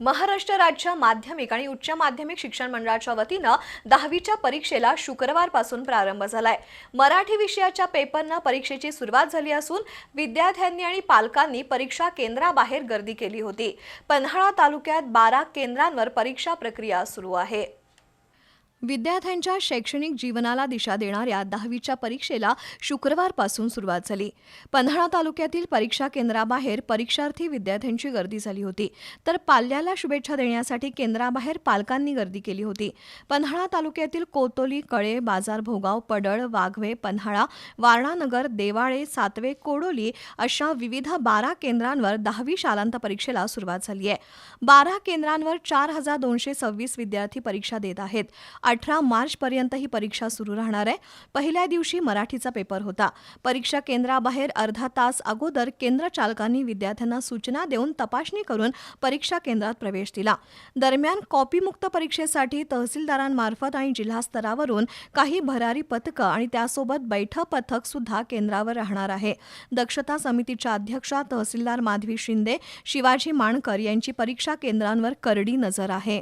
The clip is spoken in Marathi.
महाराष्ट्र राज्य माध्यमिक आणि उच्च माध्यमिक शिक्षण मंडळाच्या वतीनं 10वीच्या परीक्षेला शुक्रवारपासून प्रारंभ झालाय। मराठी विषयाच्या पेपरनं परीक्षेची सुरुवात झाली असून विद्यार्थ्यांनी आणि पालकांनी परीक्षा केंद्राबाहेर गर्दी केली होती। पन्हाळा तालुक्यात 12 केंद्रांवर परीक्षा प्रक्रिया सुरू आहे। विद्यार्थ्यांच्या शैक्षणिक जीवनाला दिशा देणाऱ्या 10वीच्या परीक्षेला शुक्रवारपासून सुरुवात झाली। पन्हाळा तालुक्यातील परीक्षा केंद्राबाहेर परीक्षार्थी विद्यार्थ्यांची गर्दी झाली होती, तर पाल्याला शुभेच्छा देण्यासाठी केंद्राबाहेर पालकांनी गर्दी केली होती। पन्हाळा तालुक्यातील कोतोली, कळे, बाजार भोगाव, पडळ, वाघवे, पन्हाळा, वारणानगर, देवाळे, सातवे, कोडोली अशा विविध 12 केंद्रांवर 10वी शालांत परीक्षेला सुरुवात झाली आहे। 12 केंद्रांवर 4226 विद्यार्थी परीक्षा देत आहेत। 18 मार्चपर्यंत ही परीक्षा सुरू राहणार आहे। पहिल्या दिवशी मराठीचा पेपर होता। परीक्षा केंद्राबाहेर अर्धा तास अगोदर केंद्र चालकांनी विद्यार्थ्यांना सूचना देऊन तपासणी करून परीक्षा केंद्रात प्रवेश दिला। दरम्यान कॉपीमुक्त परीक्षेसाठी तहसीलदारांमार्फत आणि जिल्हा स्तरावरून काही भरारी पथकं आणि त्यासोबत बैठक पथक सुद्धा केंद्रावर राहणार आहे। दक्षता समितीच्या अध्यक्षा तहसीलदार माधवी शिंदे, शिवाजी माणकर यांची परीक्षा केंद्रांवर करडी नजर आहे।